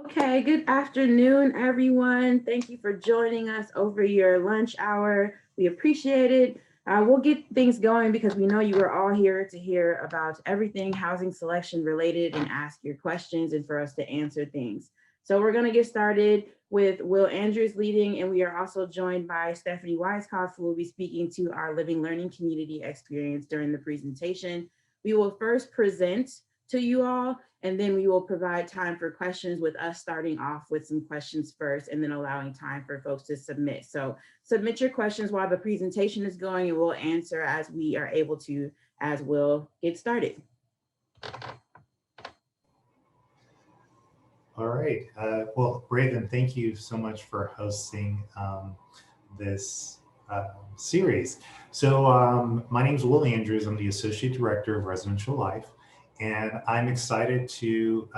Okay, good afternoon, everyone. Thank you for joining us over your lunch hour. We appreciate it. We'll get things going because we know you are all here to hear about everything housing selection related and ask your questions and for us to answer things. So we're going to get started with Will Andrews leading, and we are also joined by Stephanie Weiskopf, who will be speaking to our living learning community experience during the presentation. We will first present to you all, and then we will provide time for questions with us starting off with some questions first and then allowing time for folks to submit. So submit your questions while the presentation is going and we'll answer as we are able to as we'll get started. All right. Well, Raven, thank you so much for hosting this series. So my name is Will Andrews. I'm the Associate Director of Residential Life, and I'm excited to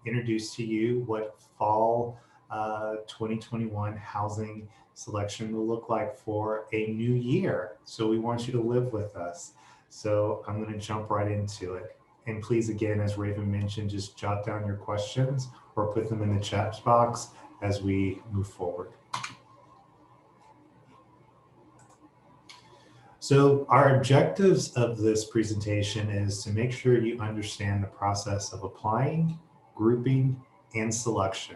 introduce to you what fall 2021 housing selection will look like for a new year. So we want you to live with us. So I'm going to jump right into it. And please, again, as Raven mentioned, just jot down your questions or put them in the chat box as we move forward. So our objectives of this presentation is to make sure you understand the process of applying, grouping, and selection.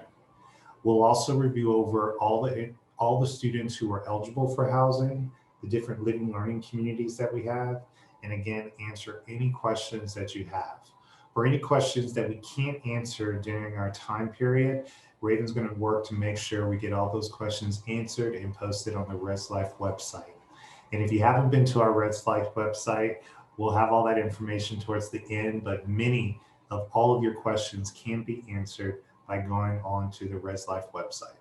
We'll also review over all the students who are eligible for housing, the different living learning communities that we have, and again, answer any questions that you have. For any questions that we can't answer during our time period, Raven's going to work to make sure we get all those questions answered and posted on the Res Life website. And if you haven't been to our Res Life website, we'll have all that information towards the end, but many of all of your questions can be answered by going on to the Res Life website.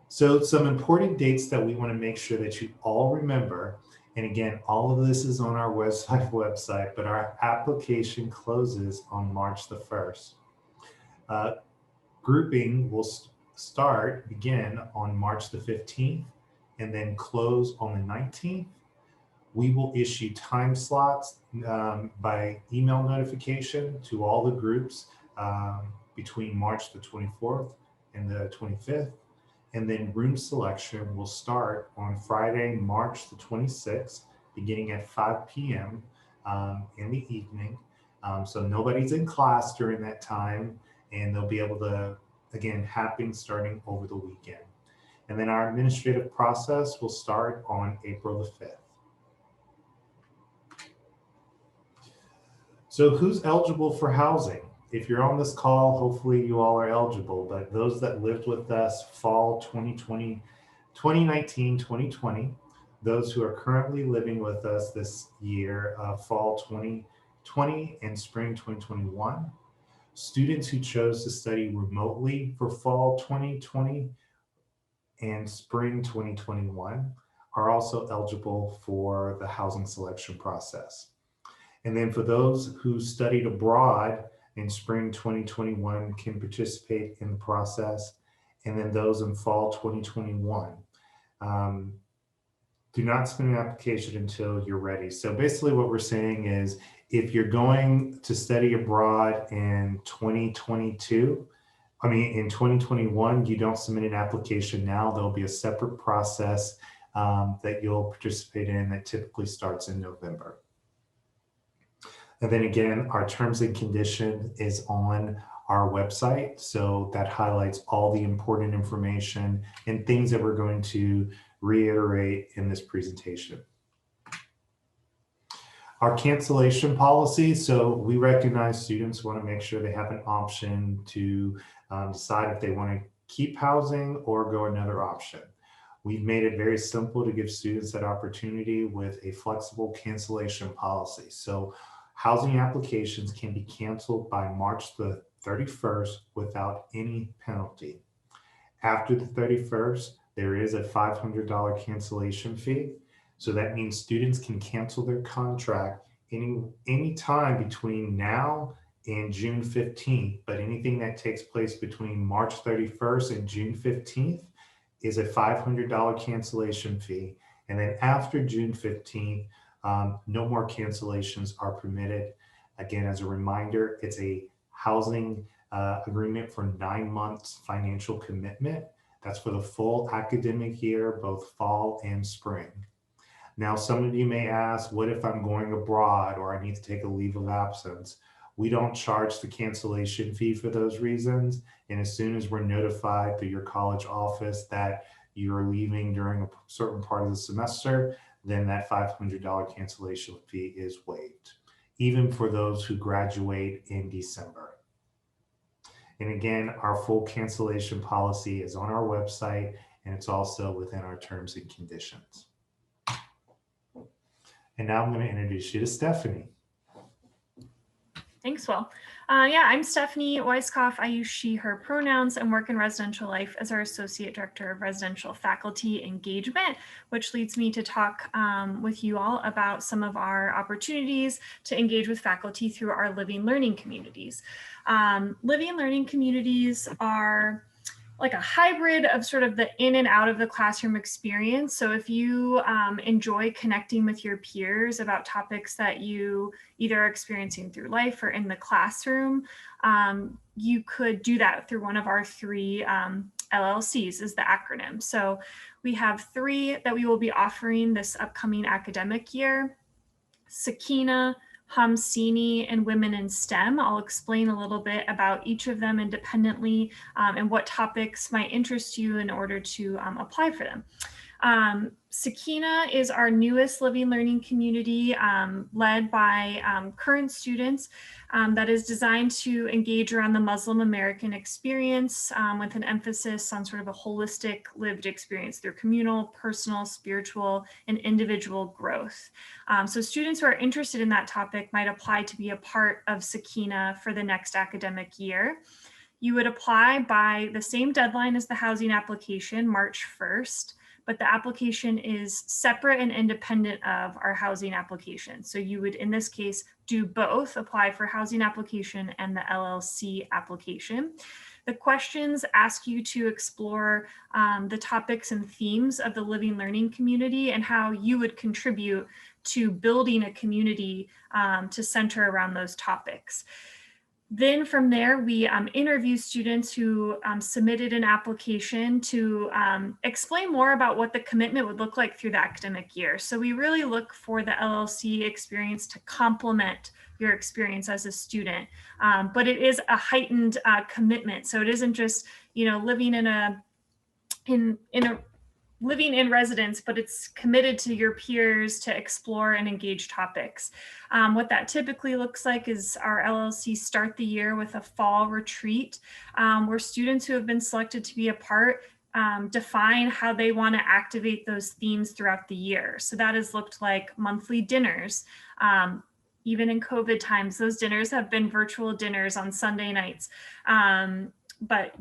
So some important dates that we want to make sure that you all remember. And again, all of this is on our Res Life website, but our application closes on March the 1st. Grouping will begin on March the 15th and then close on the 19th. We will issue time slots by email notification to all the groups between March the 24th and the 25th. And then room selection will start on Friday, March the 26th, beginning at 5 p.m. In the evening. So nobody's in class during that time, and they'll be able to, again, happen starting over the weekend. And then our administrative process will start on April the 5th. So who's eligible for housing? If you're on this call, hopefully you all are eligible, but those that lived with us fall 2019, 2020, those who are currently living with us this year, fall 2020 and spring 2021, students who chose to study remotely for fall 2020 and spring 2021 are also eligible for the housing selection process. And then for those who studied abroad in spring 2021 can participate in the process. And then those in fall 2021. Do not submit an application until you're ready. So basically what we're saying is if you're going to study abroad in 2022, in 2021, you don't submit an application now, there'll be a separate process that you'll participate in that typically starts in November. And then again, our terms and condition is on our website. So that highlights all the important information and things that we're going to reiterate in this presentation. Our cancellation policy. So we recognize students want to make sure they have an option to decide if they want to keep housing or go another option. We've made it very simple to give students that opportunity with a flexible cancellation policy. So housing applications can be canceled by March the 31st without any penalty. After the 31st, there is a $500 cancellation fee. So that means students can cancel their contract any time between now and June 15th, but anything that takes place between March 31st and June 15th is a $500 cancellation fee. And then after June 15th, no more cancellations are permitted. Again, as a reminder, it's a housing agreement for 9 months financial commitment. That's for the full academic year, both fall and spring. Now, some of you may ask, what if I'm going abroad or I need to take a leave of absence? We don't charge the cancellation fee for those reasons. And as soon as we're notified through your college office that you're leaving during a certain part of the semester, then that $500 cancellation fee is waived, even for those who graduate in December. And again, our full cancellation policy is on our website, and it's also within our terms and conditions. And now I'm going to introduce you to Stephanie. Thanks, Will. Yeah, I'm Stephanie Weiskopf. I use she, her pronouns and work in residential life as our Associate Director of Residential Faculty Engagement, which leads me to talk with you all about some of our opportunities to engage with faculty through our living learning communities. Living learning communities are like a hybrid of sort of the in and out of the classroom experience. So if you enjoy connecting with your peers about topics that you either are experiencing through life or in the classroom, you could do that through one of our 3 LLCs is the acronym. So we have 3 that we will be offering this upcoming academic year: Sakina, Hamsini, and Women in STEM. I'll explain a little bit about each of them independently and what topics might interest you in order to apply for them. Sakina is our newest living learning community led by current students that is designed to engage around the Muslim American experience with an emphasis on sort of a holistic lived experience through communal, personal, spiritual, and individual growth. So students who are interested in that topic might apply to be a part of Sakina for the next academic year. You would apply by the same deadline as the housing application, March 1st. But the application is separate and independent of our housing application. So you would, in this case, do both, apply for housing application and the LLC application. The questions ask you to explore the topics and themes of the living learning community and how you would contribute to building a community to center around those topics. Then from there, we interview students who submitted an application to explain more about what the commitment would look like through the academic year. So we really look for the LLC experience to complement your experience as a student, but it is a heightened commitment. So it isn't just, living living in residence, but it's committed to your peers to explore and engage topics. What that typically looks like is our LLC start the year with a fall retreat where students who have been selected to be a part define how they want to activate those themes throughout the year. So that has looked like monthly dinners. Even in COVID times, those dinners have been virtual dinners on Sunday nights. But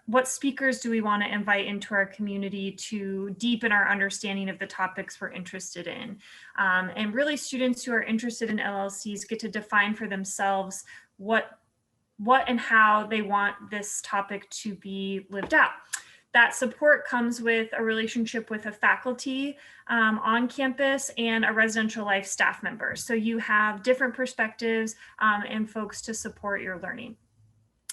what speakers do we want to invite into our community to deepen our understanding of the topics we're interested in? And really, students who are interested in LLCs get to define for themselves what and how they want this topic to be lived out. That support comes with a relationship with a faculty on campus and a residential life staff member. So you have different perspectives and folks to support your learning.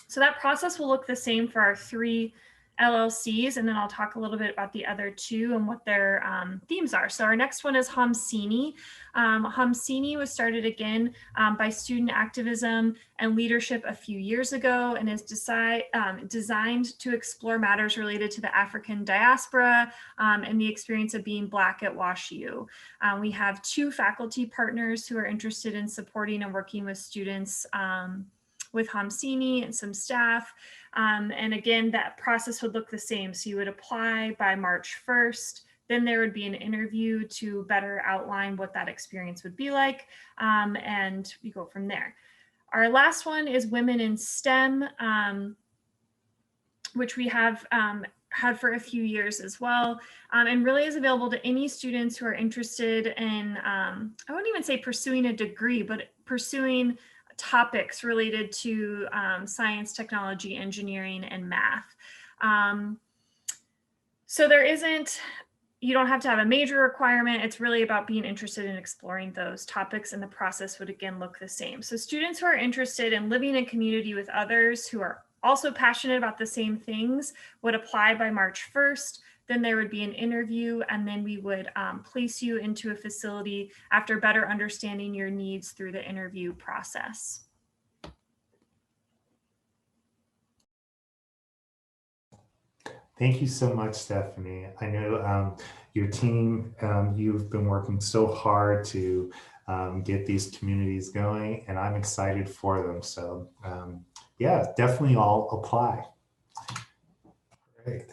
So that process will look the same for our 3 LLCs, and then I'll talk a little bit about the other 2 and what their themes are. So our next one is Hamsini. Hamsini was started again by student activism and leadership a few years ago and is designed to explore matters related to the African diaspora and the experience of being Black at WashU. We have 2 faculty partners who are interested in supporting and working with students with Hamsini and some staff. And again, that process would look the same. So you would apply by March 1st, then there would be an interview to better outline what that experience would be like. And we go from there. Our last one is Women in STEM, which we have had for a few years as well, and really is available to any students who are interested in, I wouldn't even say pursuing a degree, but pursuing topics related to science, technology, engineering, and math. So there isn't you don't have to have a major requirement. It's really about being interested in exploring those topics, and the process would again look the same. So students who are interested in living in community with others who are also passionate about the same things would apply by March 1st. Then there would be an interview, and then we would place you into a facility after better understanding your needs through the interview process. Thank you so much, Stephanie. I know your team, you've been working so hard to get these communities going, and I'm excited for them. So yeah, definitely all apply. Great.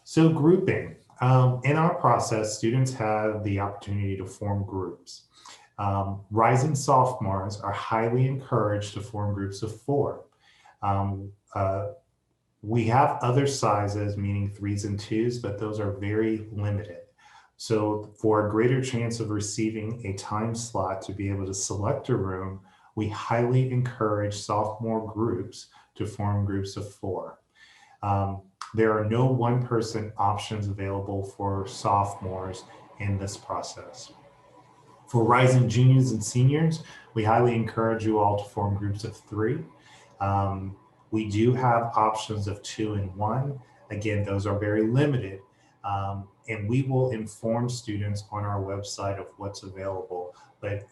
So grouping. In our process, students have the opportunity to form groups. Rising sophomores are highly encouraged to form groups of 4. We have other sizes, meaning 3s and 2s, but those are very limited. So for a greater chance of receiving a time slot to be able to select a room, we highly encourage sophomore groups to form groups of 4. There are no one-person options available for sophomores in this process. For rising juniors and seniors, we highly encourage you all to form groups of 3. We do have options of 2 and 1. Again, those are very limited. And we will inform students on our website of what's available. But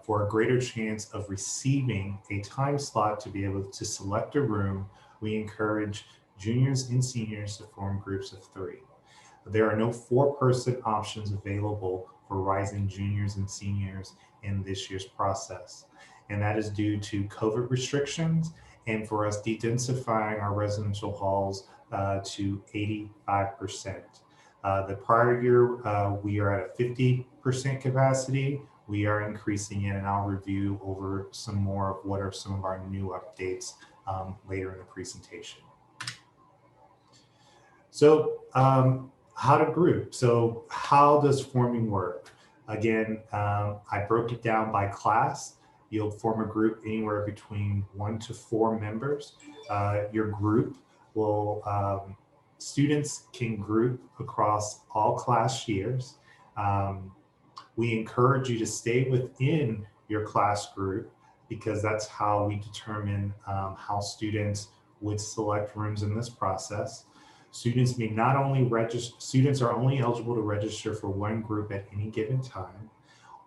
for a greater chance of receiving a time slot to be able to select a room, we encourage juniors and seniors to form groups of 3. There are no 4-person options available for rising juniors and seniors in this year's process. And that is due to COVID restrictions and for us dedensifying our residential halls to 85%. The prior year, we are at a 50% capacity. We are increasing it, and I'll review over some more of what are some of our new updates later in the presentation. So how to group. So how does forming work? Again, I broke it down by class. You'll form a group anywhere between 1 to 4 members. Your group will, students can group across all class years. We encourage you to stay within your class group because that's how we determine how students would select rooms in this process. Students may not only register, students are only eligible to register for 1 group at any given time.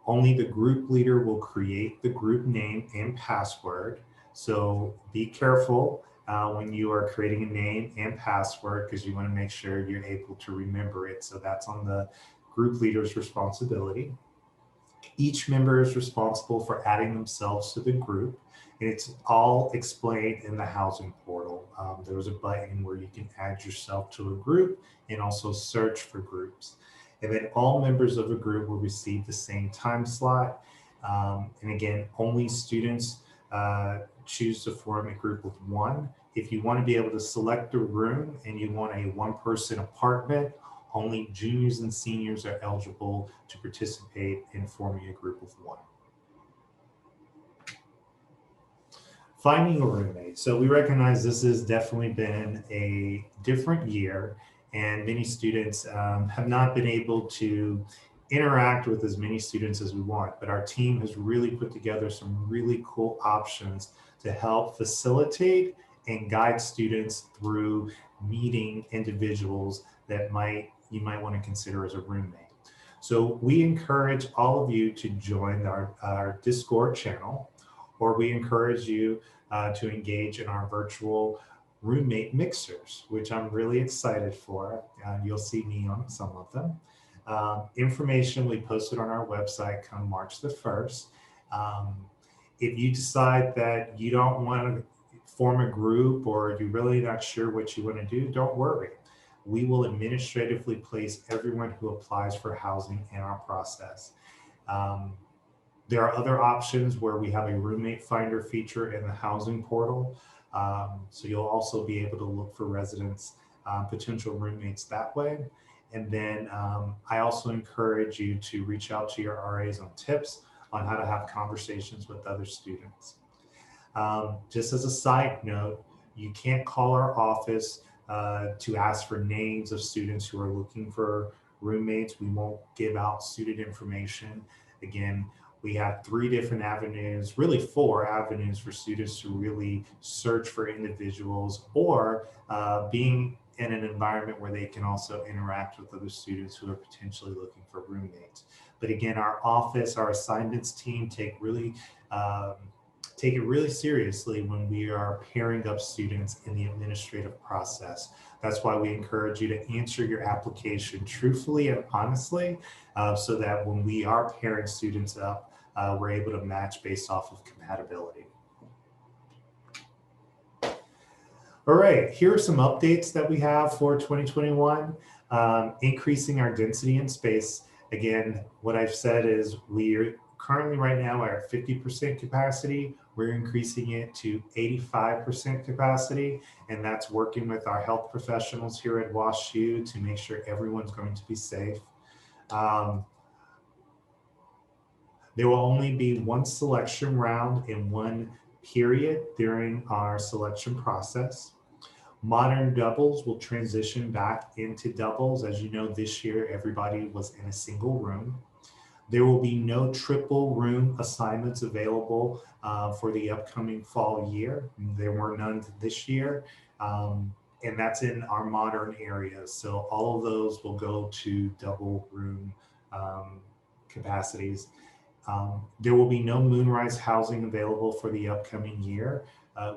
Only the group leader will create the group name and password. So be careful when you are creating a name and password because you want to make sure you're able to remember it. So that's on the group leader's responsibility. Each member is responsible for adding themselves to the group, and it's all explained in the housing portal. There's a button where you can add yourself to a group and also search for groups. And then all members of a group will receive the same time slot. And again, only students choose to form a group of 1. If you want to be able to select a room and you want a 1-person apartment, only juniors and seniors are eligible to participate in forming a group of 1. Finding a roommate. So we recognize this has definitely been a different year, and many students have not been able to interact with as many students as we want, but our team has really put together some really cool options to help facilitate and guide students through meeting individuals that you might want to consider as a roommate. So we encourage all of you to join our Discord channel, or we encourage you to engage in our virtual roommate mixers, which I'm really excited for. You'll see me on some of them. Information we posted on our website come March the 1st. If you decide that you don't want to form a group or you're really not sure what you want to do, don't worry. We will administratively place everyone who applies for housing in our process. There are other options where we have a roommate finder feature in the housing portal. So you'll also be able to look for residents, potential roommates that way. And then I also encourage you to reach out to your RAs on tips on how to have conversations with other students. Just as a side note, you can't call our office to ask for names of students who are looking for roommates. We won't give out student information. Again, we have 3 different avenues, really 4 avenues for students to really search for individuals or being in an environment where they can also interact with other students who are potentially looking for roommates. But again, our office, our assignments team take it really seriously when we are pairing up students in the administrative process. That's why we encourage you to answer your application truthfully and honestly, so that when we are pairing students up, we're able to match based off of compatibility. All right, here are some updates that we have for 2021. Increasing our density in space. Again, what I've said is we're currently right now at 50% capacity. We're increasing it to 85% capacity, and that's working with our health professionals here at WashU to make sure everyone's going to be safe. There will only be 1 selection round in 1 period during our selection process. Modern doubles will transition back into doubles. As you know, this year, everybody was in a single room. There will be no triple room assignments available for the upcoming fall year. There were none this year, and that's in our modern areas. So all of those will go to double room capacities. There will be no Moonrise housing available for the upcoming year.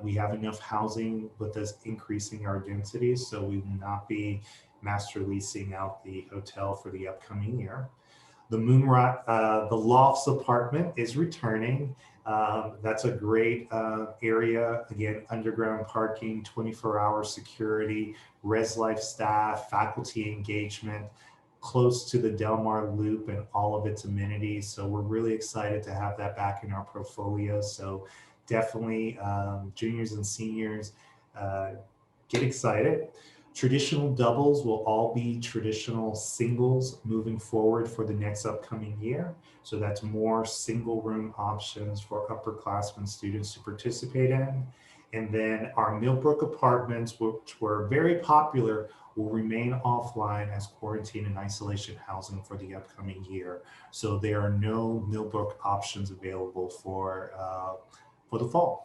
We have enough housing with us increasing our densities, so we will not be master leasing out the hotel for the upcoming year. The the Lofts apartment is returning. That's a great area. Again, underground parking, 24-hour security, Res Life staff, faculty engagement, close to the Del Mar Loop and all of its amenities. So we're really excited to have that back in our portfolio. So definitely juniors and seniors, get excited. Traditional doubles will all be traditional singles moving forward for the next upcoming year. So that's more single room options for upperclassmen students to participate in. And then our Millbrook apartments, which were very popular, will remain offline as quarantine and isolation housing for the upcoming year. So there are no Millbrook options available for the fall.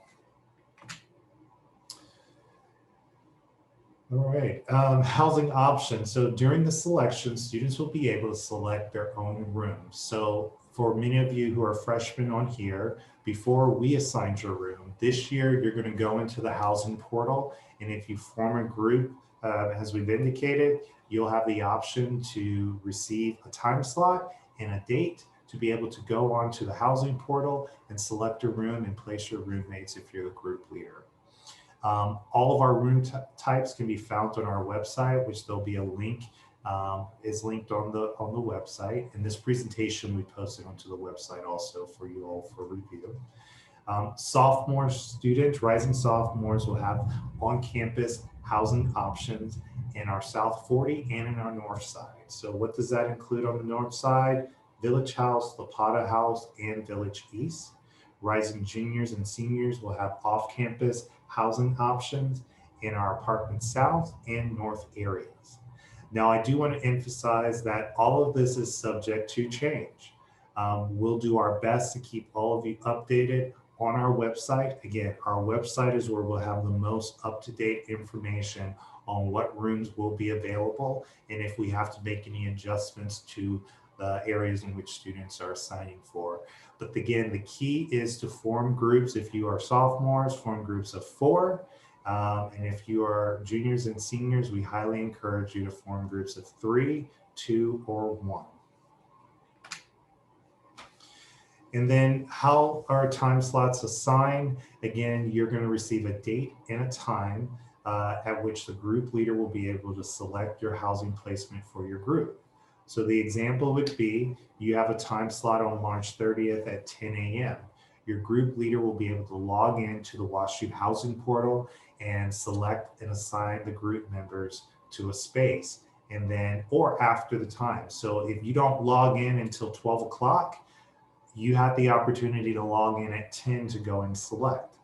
All right, housing options. So during the selection, students will be able to select their own rooms. So for many of you who are freshmen on here, before we assigned your room, this year you're going to go into the housing portal, and if you form a group, as we've indicated, you'll have the option to receive a time slot and a date to be able to go onto the housing portal and select a room and place your roommates if you're the group leader. All of our room types can be found on our website, which there'll be a link, is linked on the website. And this presentation we posted onto the website also for you all for review. Sophomore students, rising sophomores will have on-campus housing options in our South 40 and in our North Side. So what does that include on the North Side? Village House, Lapata House, and Village East. Rising juniors and seniors will have off-campus housing options in our Apartment South and North areas. Now, I do want to emphasize that all of this is subject to change. We'll do our best to keep all of you updated on our website. Again, our website is where we'll have the most up-to-date information on what rooms will be available and if we have to make any adjustments to the areas in which students are signing for. But again, the key is to form groups. If you are sophomores, form groups of 4. And if you are juniors and seniors, we highly encourage you to form groups of 3, 2, or 1. And then how are time slots assigned? Again, you're going to receive a date and a time at which the group leader will be able to select your housing placement for your group. So the example would be you have a time slot on March 30th at 10 a.m. Your group leader will be able to log in to the WashU housing portal and select and assign the group members to a space, and then or after the time. So if you don't log in until 12 o'clock, you have the opportunity to log in at 10 to go and select.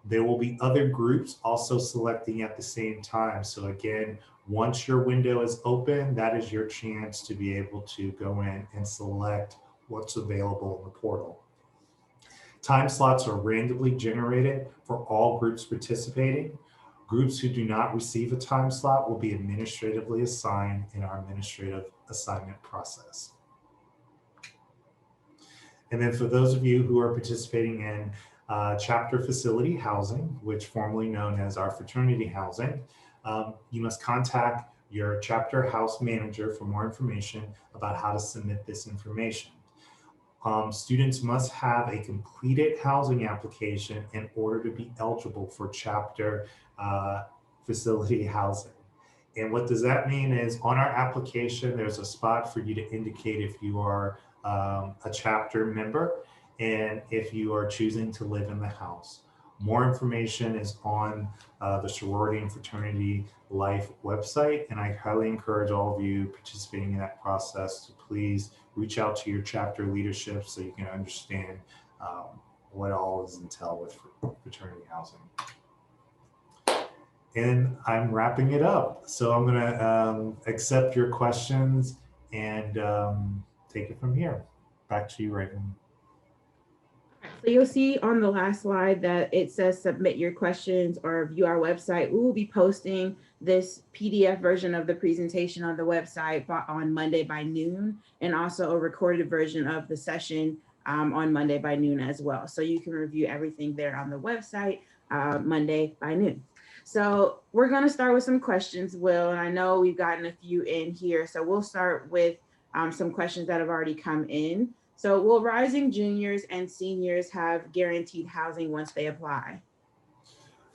There will be other groups also selecting at the same time. So again, once your window is open, that is your chance to be able to go in and select what's available in the portal. Time slots are randomly generated for all groups participating. Groups who do not receive a time slot will be administratively assigned in our administrative assignment process. And then for those of you who are participating in chapter facility housing, which formerly known as our fraternity housing, you must contact your chapter house manager for more information about how to submit this information. Students must have a completed housing application in order to be eligible for chapter facility housing. And what does that mean is on our application, there's a spot for you to indicate if you are a chapter member and if you are choosing to live in the house. More information is on the Sorority and Fraternity Life website, and I highly encourage all of you participating in that process to please reach out to your chapter leadership so you can understand what all is entailed with fraternity housing. And I'm wrapping it up. So I'm gonna accept your questions and take it from here. Back to you, Reagan. So you'll see on the last slide that it says submit your questions or view our website. We will be posting this PDF version of the presentation on the website on Monday by noon, and also a recorded version of the session on Monday by noon as well. So you can review everything there on the website Monday by noon. So we're going to start with some questions, Will, and I know we've gotten a few in here. So we'll start with some questions that have already come in. So will rising juniors and seniors have guaranteed housing once they apply?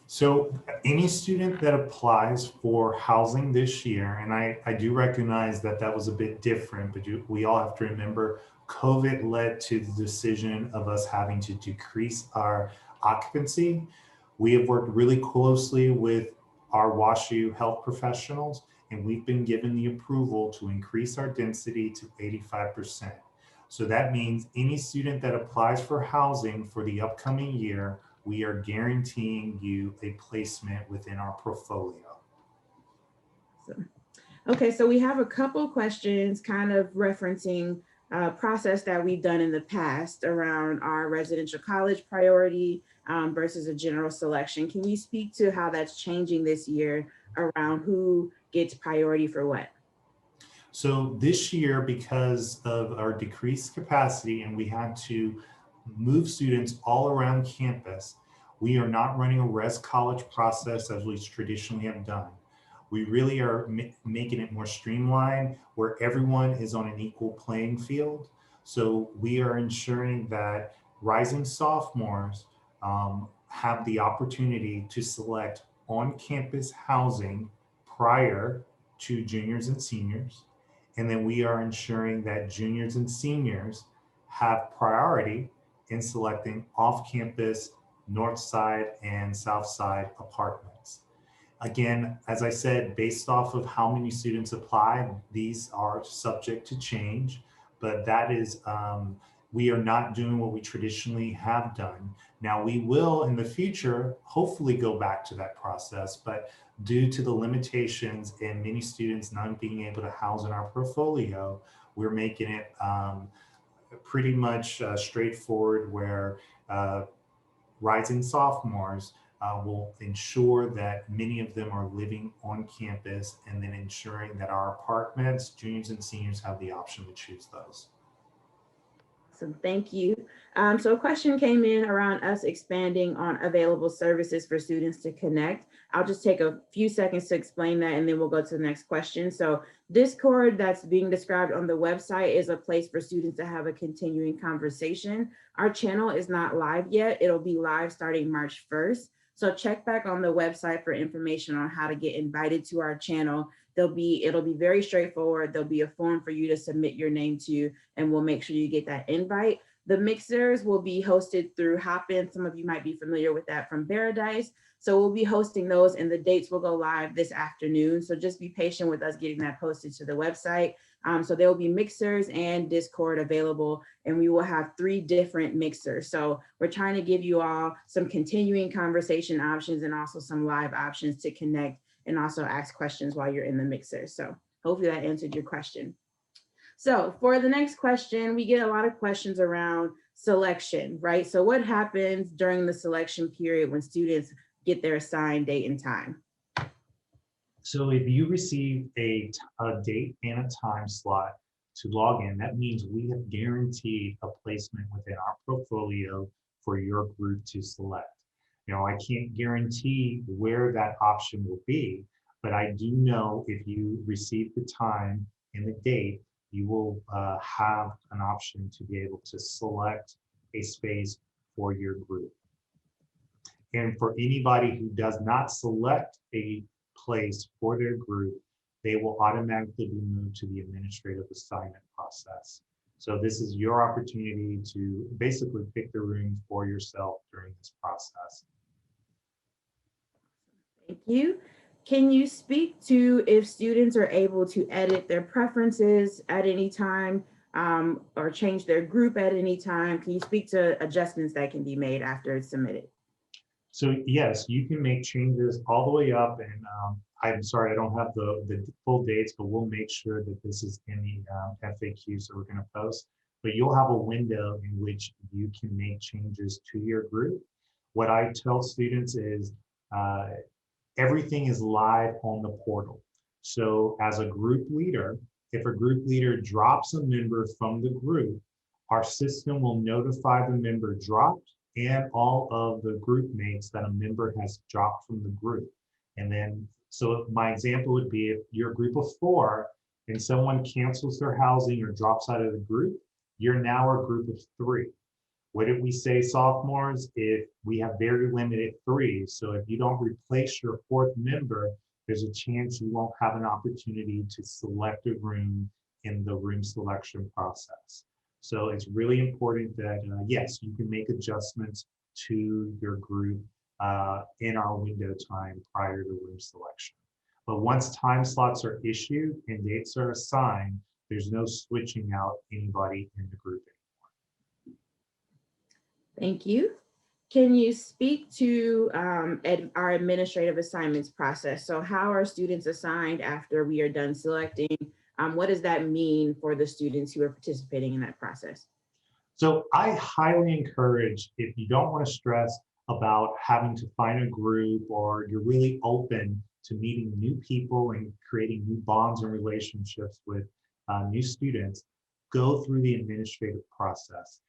So any student that applies for housing this year, and I do recognize that that was a bit different, but we all have to remember COVID led to the decision of us having to decrease our occupancy. We have worked really closely with our WashU health professionals, and we've been given the approval to increase our density to 85%. So that means any student that applies for housing for the upcoming year, we are guaranteeing you a placement within our portfolio. Okay, so we have a couple questions kind of referencing a process that we've done in the past around our residential college priority versus a general selection. Can you speak to how that's changing this year around who gets priority for what? So this year, because of our decreased capacity and we had to move students all around campus, we are not running a res college process as we traditionally have done. We really are making it more streamlined where everyone is on an equal playing field. So we are ensuring that rising sophomores have the opportunity to select on-campus housing prior to juniors and seniors. And then we are ensuring that juniors and seniors have priority in selecting off-campus north side and south side apartments. Again, as I said, based off of how many students apply, these are subject to change, but that is, we are not doing what we traditionally have done. Now we will in the future, hopefully go back to that process, but due to the limitations and many students not being able to house in our portfolio, we're making it pretty much straightforward where rising sophomores will ensure that many of them are living on campus and then ensuring that our apartments, juniors and seniors have the option to choose those. Awesome, thank you. So a question came in around us expanding on available services for students to connect. I'll just take a few seconds to explain that and then we'll go to the next question. So Discord that's being described on the website is a place for students to have a continuing conversation. Our channel is not live yet. It'll be live starting March 1st. So check back on the website for information on how to get invited to our channel. It'll be very straightforward. There'll be a form for you to submit your name to, and we'll make sure you get that invite. The mixers will be hosted through Hopin. Some of you might be familiar with that from Paradise. So we'll be hosting those and the dates will go live this afternoon. So just be patient with us getting that posted to the website. So there will be mixers and Discord available, and we will have 3 different mixers. So we're trying to give you all some continuing conversation options and also some live options to connect and also ask questions while you're in the mixer. So hopefully that answered your question. So for the next question, we get a lot of questions around selection, right? So what happens during the selection period when students get their assigned date and time? So if you receive a date and a time slot to log in, that means we have guaranteed a placement within our portfolio for your group to select. You know, I can't guarantee where that option will be, but I do know if you receive the time and the date, you will have an option to be able to select a space for your group. And for anybody who does not select a place for their group, they will automatically be moved to the administrative assignment process. So this is your opportunity to basically pick the room for yourself during this process. Thank you. Can you speak to if students are able to edit their preferences at any time or change their group at any time? Can you speak to adjustments that can be made after it's submitted? So yes, you can make changes all the way up, and I'm sorry, I don't have the full dates, but we'll make sure that this is in the FAQs that we're going to post. But you'll have a window in which you can make changes to your group. What I tell students is everything is live on the portal. So as a group leader, if a group leader drops a member from the group, our system will notify the member dropped and all of the group mates that a member has dropped from the group. And then, so my example would be if you're a group of 4 and someone cancels their housing or drops out of the group, you're now a group of 3. What did we say, sophomores? If we have very limited 3s, so if you don't replace your 4th member, there's a chance you won't have an opportunity to select a room in the room selection process. So it's really important that, yes, you can make adjustments to your group in our window time prior to room selection. But once time slots are issued and dates are assigned, there's no switching out anybody in the group anymore. Thank you. Can you speak to our administrative assignments process? So how are students assigned after we are done selecting? What does that mean for the students who are participating in that process? So I highly encourage, if you don't want to stress about having to find a group or you're really open to meeting new people and creating new bonds and relationships with new students, go through the administrative process.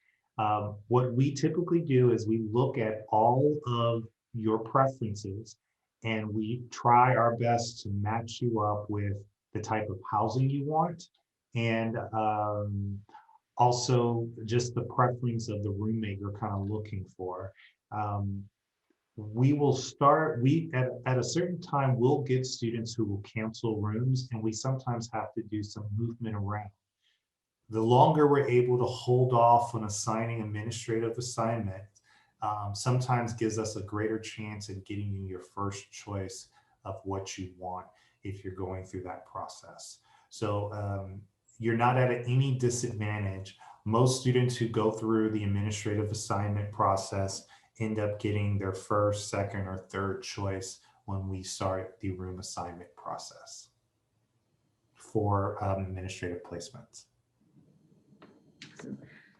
What we typically do is we look at all of your preferences and we try our best to match you up with the type of housing you want, and also just the preference of the roommate you're kind of looking for. We will start, at a certain time, we'll get students who will cancel rooms, and we sometimes have to do some movement around. The longer we're able to hold off on assigning administrative assignment, sometimes gives us a greater chance at getting you your first choice of what you want if you're going through that process. So you're not at any disadvantage. Most students who go through the administrative assignment process end up getting their first, second, or third choice when we start the room assignment process for administrative placements.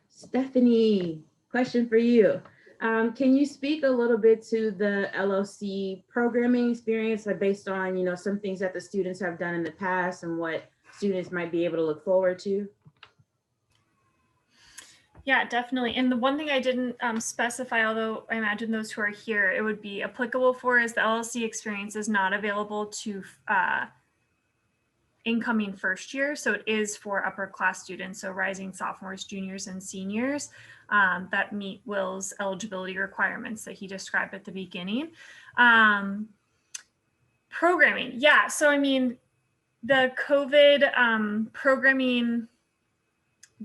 Stephanie, question for you. Can you speak a little bit to the LOC programming experience based on, some things that the students have done in the past and what students might be able to look forward to? Yeah, definitely. And the one thing I didn't specify, although I imagine those who are here, it would be applicable for, is the LLC experience is not available to incoming first year. So it is for upper class students, so rising sophomores, juniors, and seniors that meet Will's eligibility requirements that he described at the beginning. Programming, yeah. So I mean, the COVID programming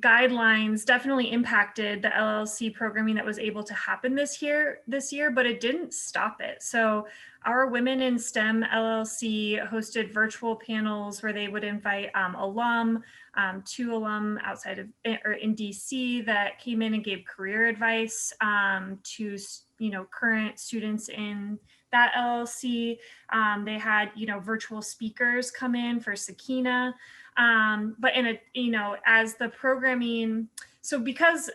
guidelines definitely impacted the LLC programming that was able to happen this year, but it didn't stop it. So our Women in STEM LLC hosted virtual panels where they would invite two alum outside of or in DC that came in and gave career advice to current students in that LLC. They had virtual speakers come in for Sakina. But as the programming, so because,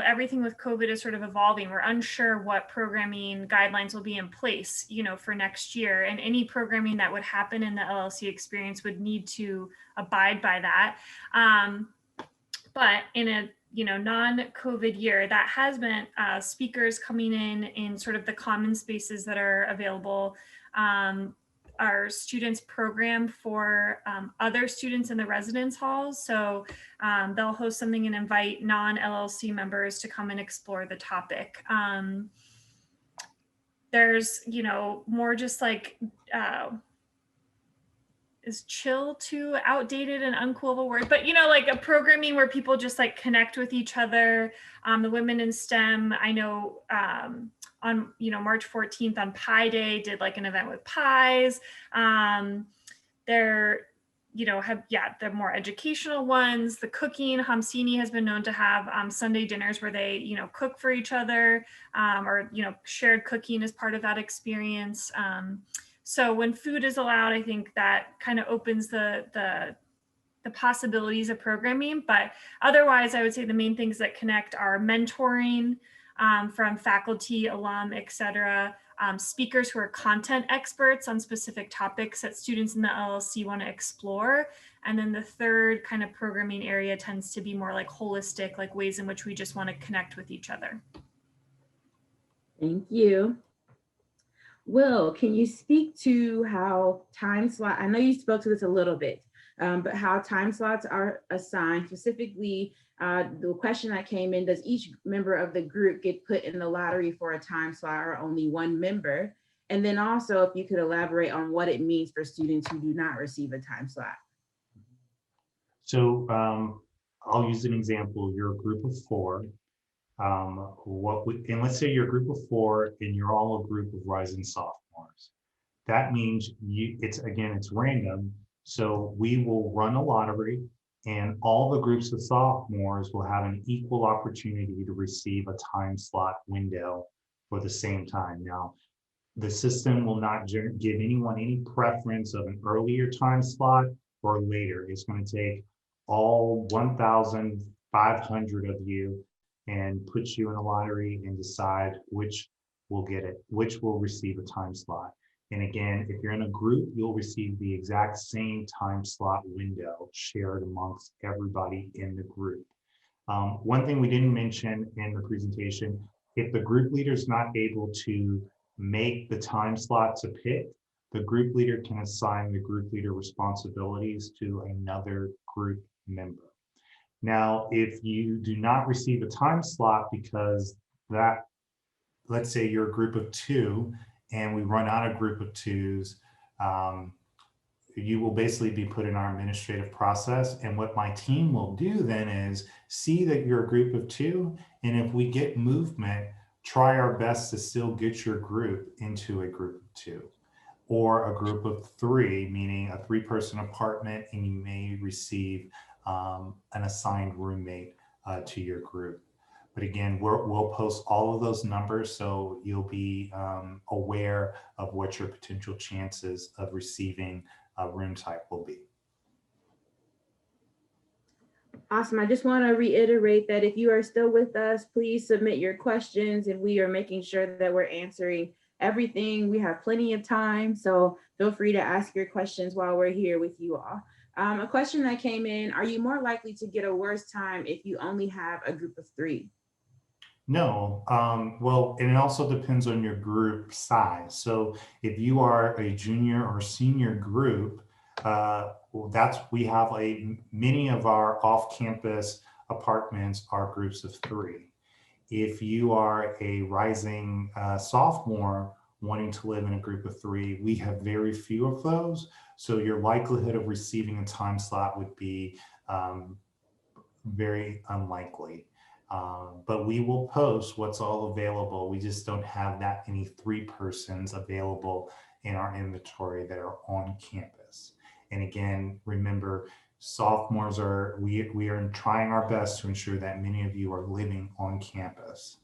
everything with COVID is sort of evolving, we're unsure what programming guidelines will be in place, for next year. And any programming that would happen in the LLC experience would need to abide by that. But in a non-COVID year, that has meant speakers coming in sort of the common spaces that are available. Our students program for other students in the residence halls. So they'll host something and invite non-LLC members to come and explore the topic. There's, more just like, is chill too outdated and uncool of a word, but like a programming where people just like connect with each other. The Women in STEM, I know on March 14th on Pi Day did like an event with pies. They're the more educational ones. The cooking, Hamsini has been known to have Sunday dinners where they cook for each other, or shared cooking as part of that experience. So when food is allowed, I think that kind of opens the possibilities of programming. But otherwise, I would say the main things that connect are mentoring from faculty, alum, et cetera, speakers who are content experts on specific topics that students in the LLC want to explore. And then the third kind of programming area tends to be more like holistic, like ways in which we just want to connect with each other. Thank you. Will, can you speak to how time slot, I know you spoke to this a little bit, but how time slots are assigned, specifically the question that came in, does each member of the group get put in the lottery for a time slot or only one member? And then also if you could elaborate on what it means for students who do not receive a time slot. So I'll use an example. You're a group of 4. And let's say you're a group of 4 and you're all a group of rising sophomores. That means it's random. So we will run a lottery and all the groups of sophomores will have an equal opportunity to receive a time slot window for the same time. Now, the system will not give anyone any preference of an earlier time slot or later. It's going to take all 1,500 of you and put you in a lottery and decide which will receive a time slot. And again, if you're in a group, you'll receive the exact same time slot window shared amongst everybody in the group. One thing we didn't mention in the presentation, if the group leader is not able to make the time slot to pick, the group leader can assign the group leader responsibilities to another group member. Now, if you do not receive a time slot because let's say you're a group of 2 and we run out of group of 2s, you will basically be put in our administrative process. And what my team will do then is see that you're a group of 2. And if we get movement, try our best to still get your group into a group of 2 or a group of 3, meaning a 3-person apartment, and you may receive an assigned roommate to your group. But again, we'll post all of those numbers so you'll be aware of what your potential chances of receiving a room type will be. Awesome. I just want to reiterate that if you are still with us, please submit your questions and we are making sure that we're answering everything. We have plenty of time, so feel free to ask your questions while we're here with you all. A question that came in, are you more likely to get a worse time if you only have a group of 3? No, well, and it also depends on your group size. So if you are a junior or senior group, we have many of our off-campus apartments are groups of 3. If you are a rising sophomore wanting to live in a group of 3, we have very few of those. So your likelihood of receiving a time slot would be very unlikely. But we will post what's all available. We just don't have that many 3-persons available in our inventory that are on campus. And again, remember, sophomores we are trying our best to ensure that many of you are living on campus.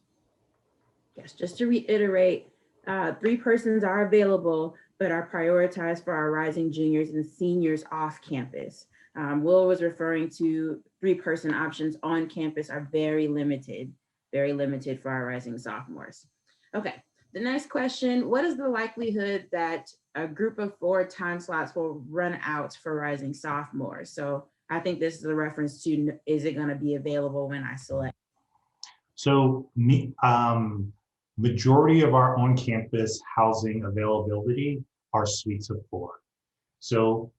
Yes, just to reiterate, 3 persons are available, but are prioritized for our rising juniors and seniors off campus. Will was referring to 3-person options on campus are very limited for our rising sophomores. Okay, the next question, what is the likelihood that a group of 4 time slots will run out for rising sophomores? So I think this is a reference to, is it gonna be available when I select? So majority of our on-campus housing availability are suites of 4. So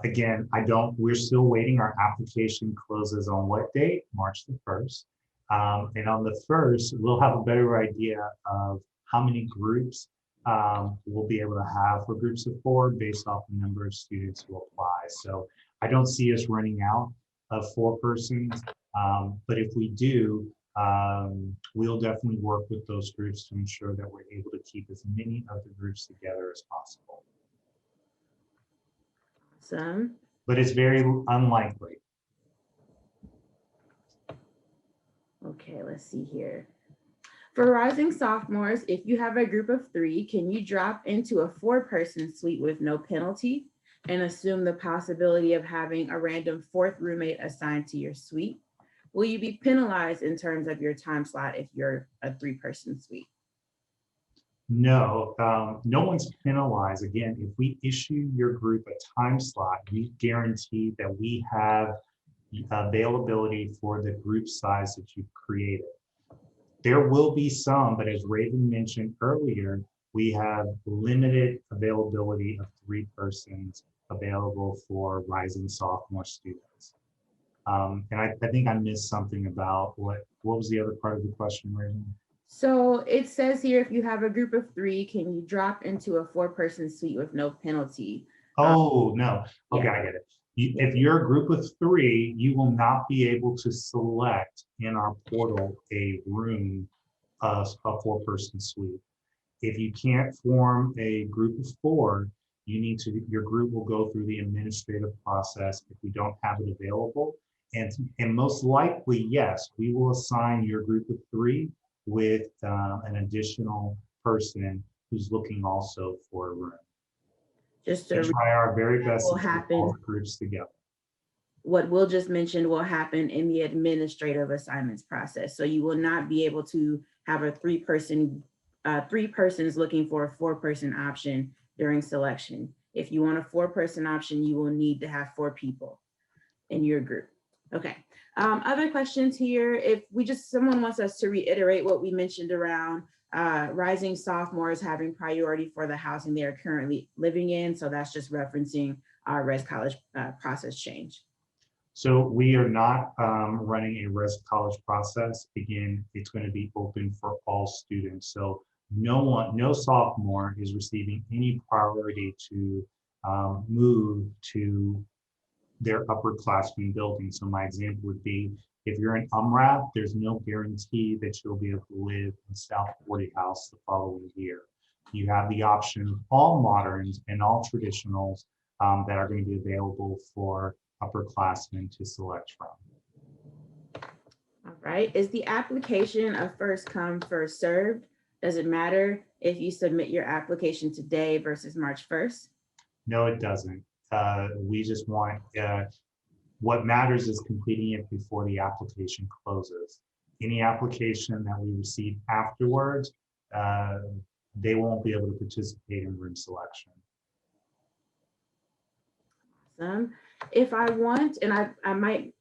again, we're still waiting. Our application closes on what date? March the 1st. And on the 1st, we'll have a better idea of how many groups we'll be able to have for groups of 4 based off the number of students who apply. So I don't see us running out of 4 persons, but if we do, we'll definitely work with those groups to ensure that we're able to keep as many of the groups together as possible. Awesome. But it's very unlikely. Okay, let's see here. For rising sophomores, if you have a group of 3, can you drop into a 4-person suite with no penalty and assume the possibility of having a random 4th roommate assigned to your suite? Will you be penalized in terms of your time slot if you're a 3-person suite? No, no one's penalized. Again, if we issue your group a time slot, we guarantee that we have availability for the group size that you've created. There will be some, but as Raven mentioned earlier, we have limited availability of 3 persons available for rising sophomore students. And I think I missed something about what was the other part of the question, Raven? So it says here, if you have a group of 3, can you drop into a 4-person suite with no penalty? Oh, no. Okay, Yeah. I get it. If you're a group of 3, you will not be able to select in our portal a room, a 4-person suite. If you can't form a group of 4, your group will go through the administrative process if we don't have it available. And most likely, yes, we will assign your group of 3 with an additional person who's looking also for a room. Just We to try our very best will to keep happen. all the groups together. What Will just mentioned will happen in the administrative assignments process. So you will not be able to have a 3 persons looking for a 4-person option during selection. If you want a 4-person option, you will need to have 4 people in your group. Okay. Other questions here. If someone wants us to reiterate what we mentioned around rising sophomores having priority for the housing they are currently living in. So that's just referencing our Res College process change. So we are not running a Res College process. Again, it's going to be open for all students. So no sophomore is receiving any priority to move to their upperclassmen building. So my example would be, if you're in UMRAP, there's no guarantee that you'll be able to live in South 40 House the following year. You have the option of all moderns and all traditionals that are going to be available for upperclassmen to select from. All right. Is the application a first come, first served? Does it matter if you submit your application today versus March 1st? No, it doesn't. We just want, what matters is completing it before the application closes. Any application that we receive afterwards, they won't be able to participate in room selection. Awesome. If I want, and I might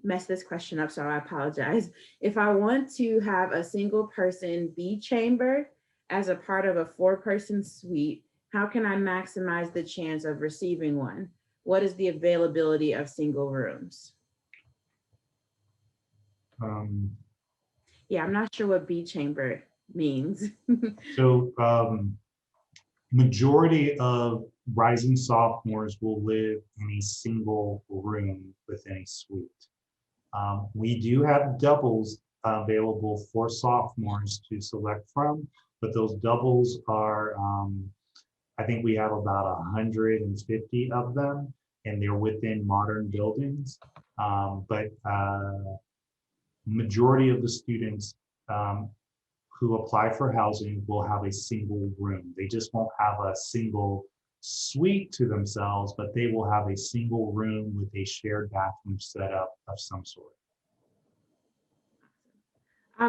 mess this question up, so I apologize. If I want to have a single person B chamber as a part of a 4-person suite, how can I maximize the chance of receiving one? What is the availability of single rooms? Yeah, I'm not sure what B chamber means. So majority of rising sophomores will live in a single room within a suite. We do have doubles available for sophomores to select from, but those doubles are, I think we have about 150 of them, and they're within modern buildings. But majority of the students who apply for housing will have a single room. They just won't have a single suite to themselves, but they will have a single room with a shared bathroom setup of some sort.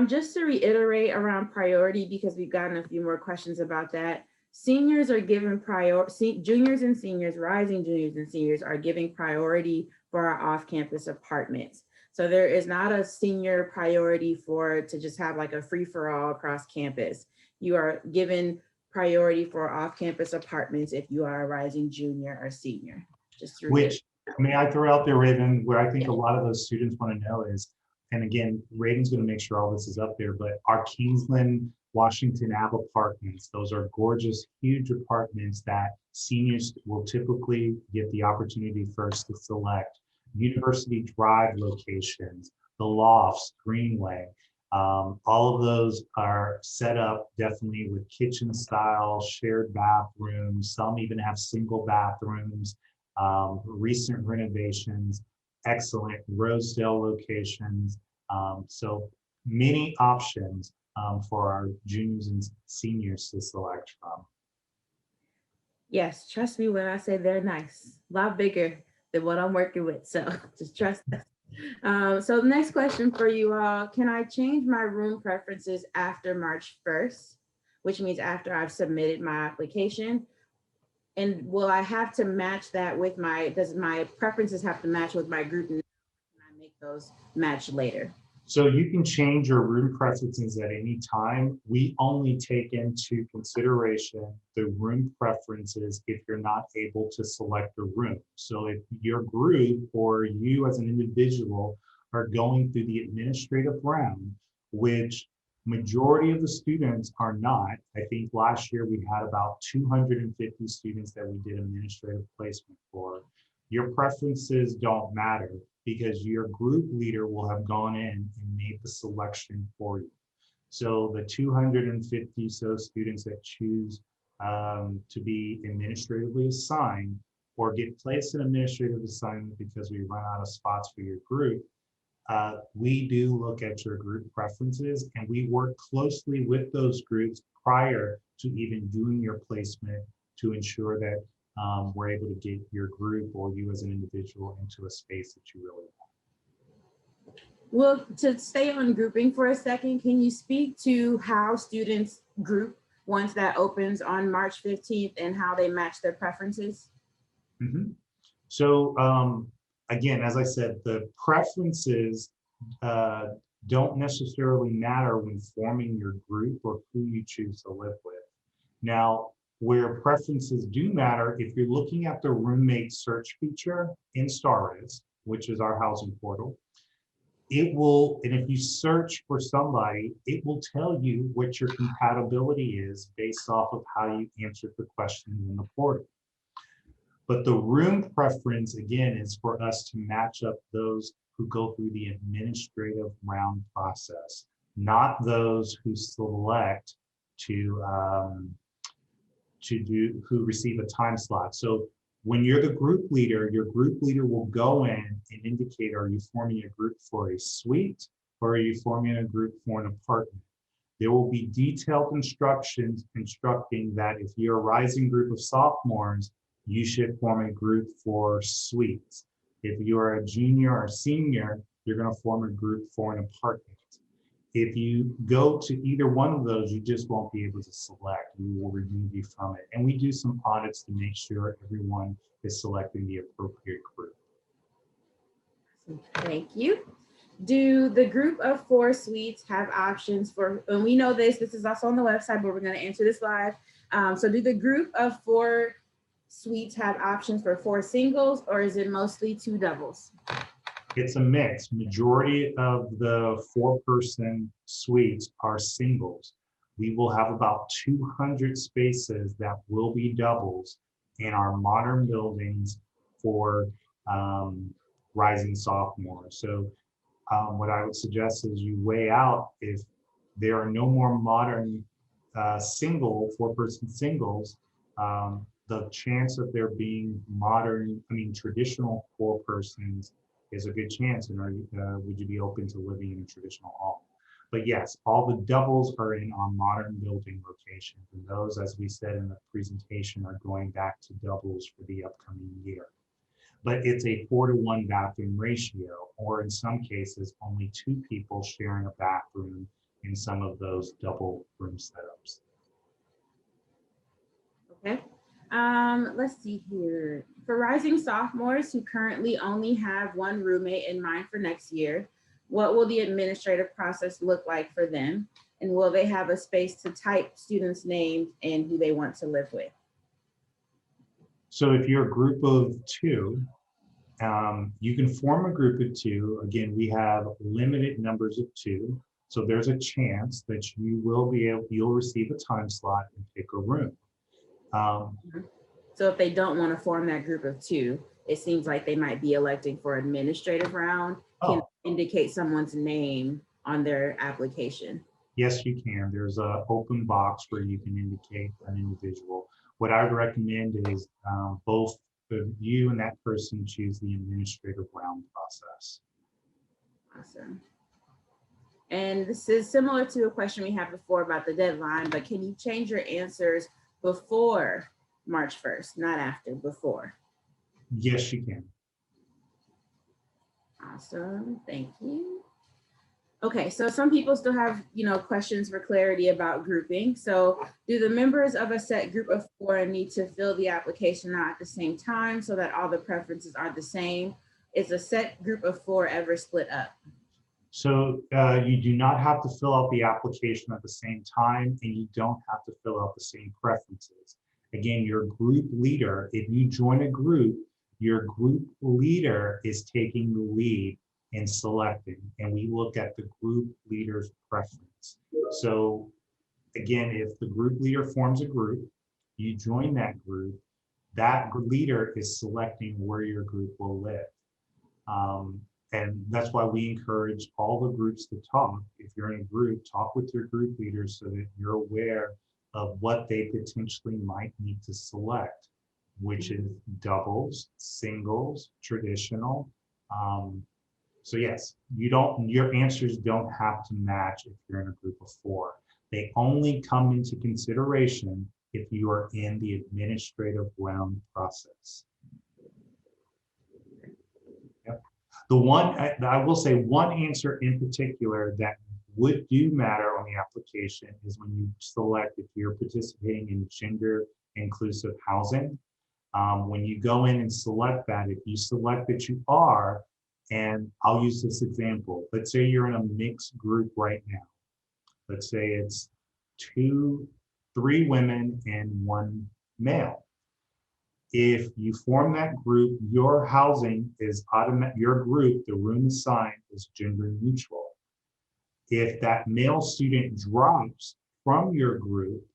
Just to reiterate around priority, because we've gotten a few more questions about that. Seniors are given juniors and seniors, rising juniors and seniors are giving priority for our off-campus apartments. So there is not a senior priority to just have like a free for all across campus. You are given priority for off-campus apartments if you are a rising junior or senior. Which, may I throw out there, Raven, where I think a lot of those students want to know is, and again, Raven's going to make sure all this is up there, but our Kingsland, Washington Ave apartments, those are gorgeous, huge apartments that seniors will typically get the opportunity first to select. University Drive locations, the lofts, Greenway, all of those are set up definitely with kitchen style, shared bathrooms. Some even have single bathrooms, recent renovations, excellent Rosedale locations. So many options for our juniors and seniors to select from. Yes, trust me when I say they're nice, a lot bigger than what I'm working with. So just trust us. So the next question for you all, can I change my room preferences after March 1st, which means after I've submitted my application? And will I have to match that with does my preferences have to match with my group? And can I make those match later? So you can change your room preferences at any time. We only take into consideration the room preferences if you're not able to select a room. So if your group or you as an individual are going through the administrative round, which majority of the students are not. I think last year we had about 250 students that we did administrative placement for. Your preferences don't matter, because your group leader will have gone in and made the selection for you. So the 250 so students that choose to be administratively assigned or get placed in administrative assignment because we run out of spots for your group, we do look at your group preferences, and we work closely with those groups prior to even doing your placement to ensure that we're able to get your group or you as an individual into a space that you really want. Well, to stay on grouping for a second, can you speak to how students group once that opens on March 15th and how they match their preferences? Mm-hmm. So again, as I said, the preferences don't necessarily matter when forming your group or who you choose to live with. Now, where preferences do matter, if you're looking at the roommate search feature in StarRez, which is our housing portal, it will, and if you search for somebody, it will tell you what your compatibility is based off of how you answered the question in the portal. But the room preference, again, is for us to match up those who go through the administrative round process, not those who select who receive a time slot. So when you're the group leader, your group leader will go in and indicate, are you forming a group for a suite or are you forming a group for an apartment? There will be detailed instructions instructing that if you're a rising group of sophomores, you should form a group for suites. If you are a junior or senior, you're going to form a group for an apartment. If you go to either one of those, you just won't be able to select. We will remove you from it. And we do some audits to make sure everyone is selecting the appropriate group. Thank you. Do the group of 4 suites have options for, and we know this is also on the website, but we're going to answer this live. So do the group of 4 suites have options for 4 singles, or is it mostly 2 doubles? It's a mix. Majority of the 4-person suites are singles. We will have about 200 spaces that will be doubles in our modern buildings for rising sophomores. So what I would suggest is you weigh out if there are no more modern four-person singles, the chance of there being traditional four persons is a good chance. And would you be open to living in a traditional home? But yes, all the doubles are in our modern building locations. And those, as we said in the presentation, are going back to doubles for the upcoming year. But it's a 4-to-1 bathroom ratio, or in some cases, only 2 people sharing a bathroom in some of those double room setups. Okay. Let's see here. For rising sophomores who currently only have one roommate in mind for next year, what will the administrative process look like for them? And will they have a space to type students' names and who they want to live with? So if you're a group of 2, you can form a group of 2. Again, we have limited numbers of 2. So there's a chance that you'll receive a time slot and pick a room. So if they don't want to form that group of 2, it seems like they might be electing for administrative round. Can indicate someone's name on their application. Yes, you can. There's an open box where you can indicate an individual. What I would recommend is both you and that person choose the administrative round process. Awesome. And this is similar to a question we had before about the deadline, but can you change your answers before March 1st, not after, before? Yes, you can. Awesome, thank you. Okay, so some people still have, questions for clarity about grouping. So do the members of a set group of 4 need to fill the application out at the same time so that all the preferences are the same? Is a set group of 4 ever split up? So you do not have to fill out the application at the same time, and you don't have to fill out the same preferences. Again, your group leader, if you join a group, your group leader is taking the lead in selecting, and we look at the group leader's preference. So again, if the group leader forms a group, you join that leader is selecting where your group will live. And that's why we encourage all the groups to talk. If you're in a group, talk with your group leaders so that you're aware of what they potentially might need to select, which is doubles, singles, traditional. So yes, your answers don't have to match if you're in a group of 4. They only come into consideration if you are in the administrative round process. Yep. I will say one answer in particular that would matter on the application is when you select if you're participating in gender inclusive housing. When you go in and select that, if you select that you are, and I'll use this example, let's say you're in a mixed group right now. Let's say it's 3 women and 1 male. If you form that group, your housing is automatic, your group, the room assigned is gender neutral. If that male student drops from your group,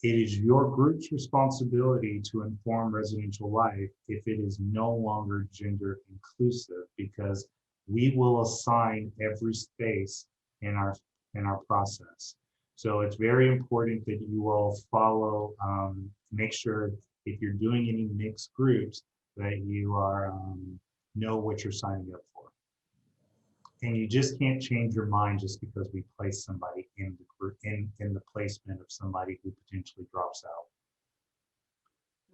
it is your group's responsibility to inform Residential Life if it is no longer gender inclusive, because we will assign every space in our process. So it's very important that you all follow, make sure if you're doing any mixed groups that you are know what you're signing up for. And you just can't change your mind just because we place somebody in the group, in the placement of somebody who potentially drops out.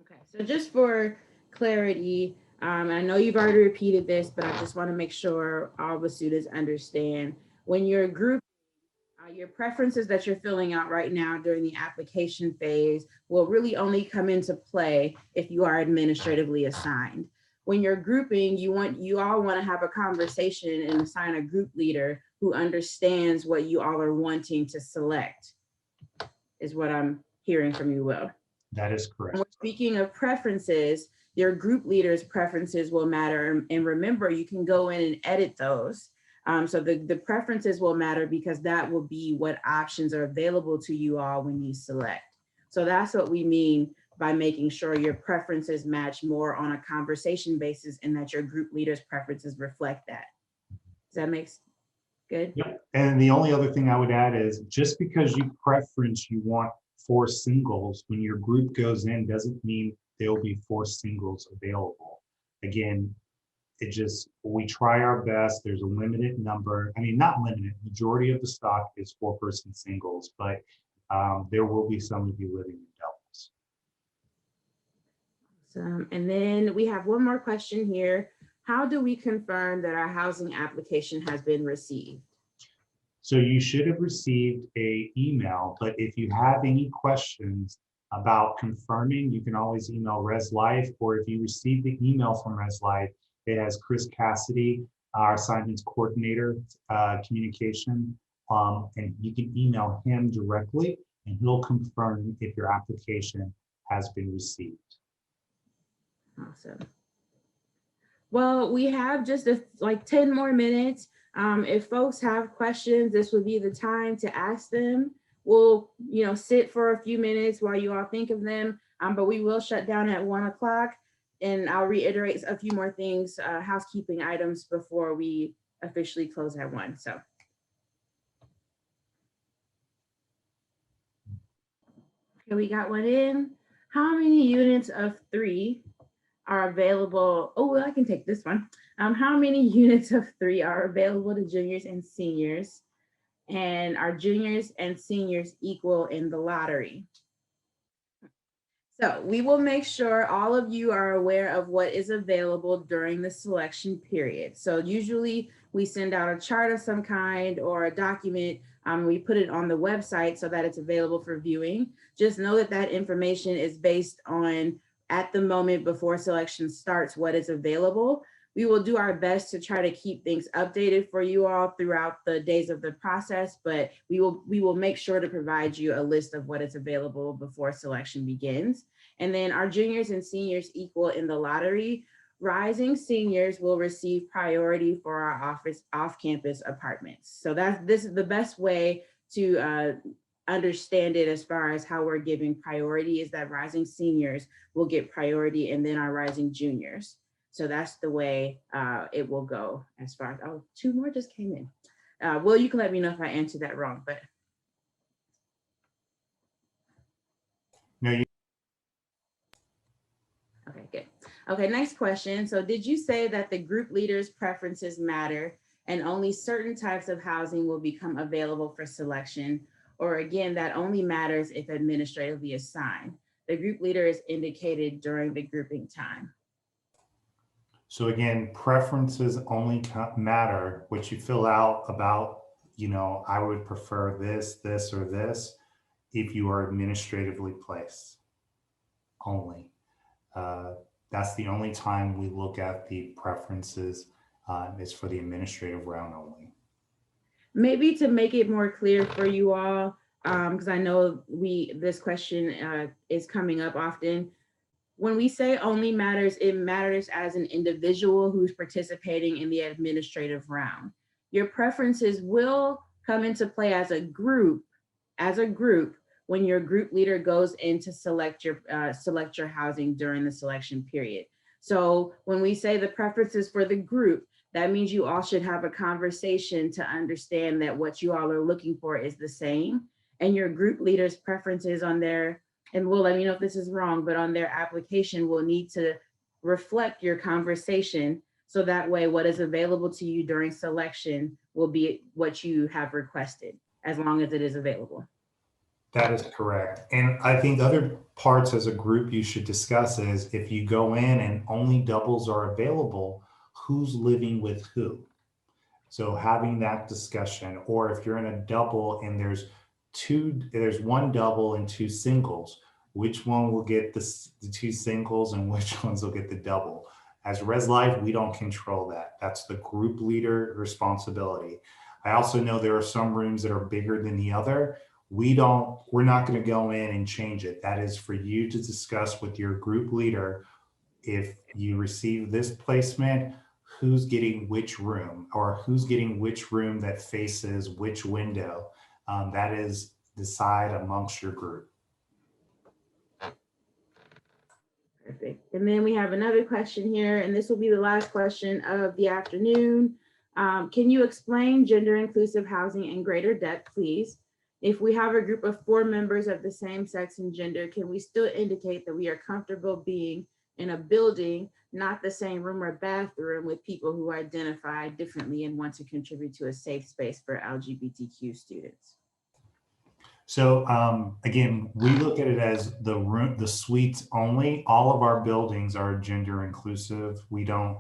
Okay, so just for clarity, I know you've already repeated this, but I just want to make sure all the students understand. When you're grouping, your preferences that you're filling out right now during the application phase will really only come into play if you are administratively assigned. When you're grouping, you all want to have a conversation and assign a group leader who understands what you all are wanting to select, is what I'm hearing from you, Will. That is correct. Speaking of preferences, your group leader's preferences will matter. And remember, you can go in and edit those. So the preferences will matter because that will be what options are available to you all when you select. So that's what we mean by making sure your preferences match more on a conversation basis and that your group leader's preferences reflect that. Does that make sense? Good. Yep. And the only other thing I would add is just because you preference you want 4 singles, when your group goes in, doesn't mean there'll be 4 singles available. Again, we try our best. There's a limited number. I mean, not limited. Majority of the stock is 4-person singles, but there will be some of you living in doubles. And then we have one more question here. How do we confirm that our housing application has been received? So you should have received an email, but if you have any questions about confirming, you can always email ResLife, or if you receive the email from ResLife, it has Chris Cassidy, our assignments coordinator, communication, and you can email him directly, and he'll confirm if your application has been received. Awesome. Well, we have just like 10 more minutes. If folks have questions, this would be the time to ask them. We'll, sit for a few minutes while you all think of them, but we will shut down at 1 o'clock. And I'll reiterate a few more things, housekeeping items before we officially close at 1. So. Okay, we got one in. How many units of 3 are available? Oh, well, I can take this one. How many units of 3 are available to juniors and seniors? And are juniors and seniors equal in the lottery? So we will make sure all of you are aware of what is available during the selection period. So usually we send out a chart of some kind or a document. We put it on the website so that it's available for viewing. Just know that that information is based on, at the moment before selection starts, what is available. We will do our best to try to keep things updated for you all throughout the days of the process, but we will make sure to provide you a list of what is available before selection begins. And then our juniors and seniors equal in the lottery. Rising seniors will receive priority for our off-campus apartments. So this is the best way to understand it as far as how we're giving priority, is that rising seniors will get priority and then our rising juniors. So that's the way it will go as far as, oh, 2 more just came in. Well, you can let me know if I answered that wrong, but. No, Okay, good. Okay, next question. So did you say that the group leaders' preferences matter and only certain types of housing will become available for selection? Or again, that only matters if administratively assigned? The group leader is indicated during the grouping time. So again, preferences only matter. What you fill out about, I would prefer this, this, or this, if you are administratively placed only. That's the only time we look at the preferences, is for the administrative round only. Maybe to make it more clear for you all, because I know this question is coming up often. When we say only matters, it matters as an individual who's participating in the administrative round. Your preferences will come into play as a group when your group leader goes in to select your housing during the selection period. So when we say the preferences for the group, that means you all should have a conversation to understand that what you all are looking for is the same, and your group leader's preferences on their, and will let me know if this is wrong, but on their application will need to reflect your conversation. So that way what is available to you during selection will be what you have requested, as long as it is available. That is correct. And I think other parts as a group you should discuss is, if you go in and only doubles are available, who's living with who? So having that discussion, or if you're in a double and there's 1 double and 2 singles, which one will get the 2 singles and which ones will get the double? As ResLife, we don't control that. That's the group leader responsibility. I also know there are some rooms that are bigger than the other. We're not going to go in and change it. That is for you to discuss with your group leader. If you receive this placement, who's getting which room, or who's getting which room that faces which window. That is decide amongst your group. Perfect. And then we have another question here, and this will be the last question of the afternoon. Can you explain gender inclusive housing in greater depth, please? If we have a group of 4 members of the same sex and gender, can we still indicate that we are comfortable being in a building, not the same room or bathroom, with people who identify differently and want to contribute to a safe space for LGBTQ students? So again, we look at it as the suites only. All of our buildings are gender inclusive. We don't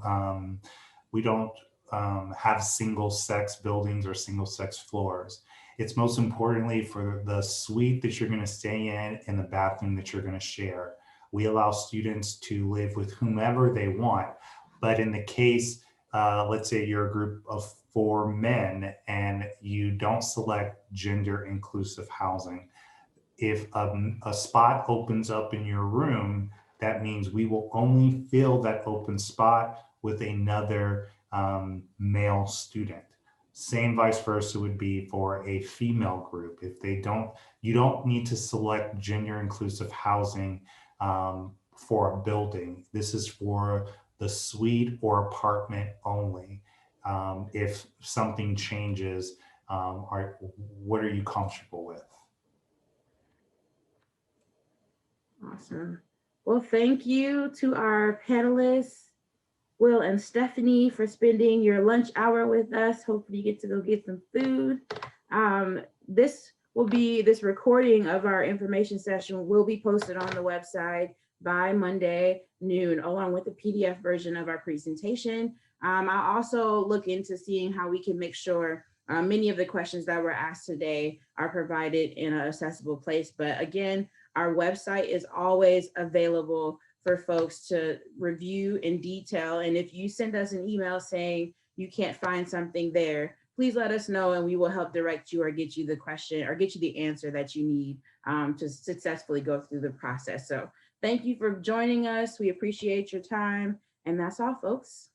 have single sex buildings or single sex floors. It's most importantly for the suite that you're going to stay in and the bathroom that you're going to share. We allow students to live with whomever they want, but in the case, let's say you're a group of 4 men and you don't select gender inclusive housing. If a spot opens up in your room, that means we will only fill that open spot with another male student. Same vice versa would be for a female group. If they don't, you don't need to select gender inclusive housing for a building. This is for the suite or apartment only. If something changes, what are you comfortable with? Awesome. Well, thank you to our panelists, Will and Stephanie, for spending your lunch hour with us. Hopefully you get to go get some food. This recording of our information session will be posted on the website by Monday noon, along with the PDF version of our presentation. I'll also look into seeing how we can make sure many of the questions that were asked today are provided in an accessible place. But again, our website is always available for folks to review in detail. And if you send us an email saying you can't find something there, please let us know and we will help direct you or get you the question or get you the answer that you need to successfully go through the process. So thank you for joining us. We appreciate your time. And that's all, folks.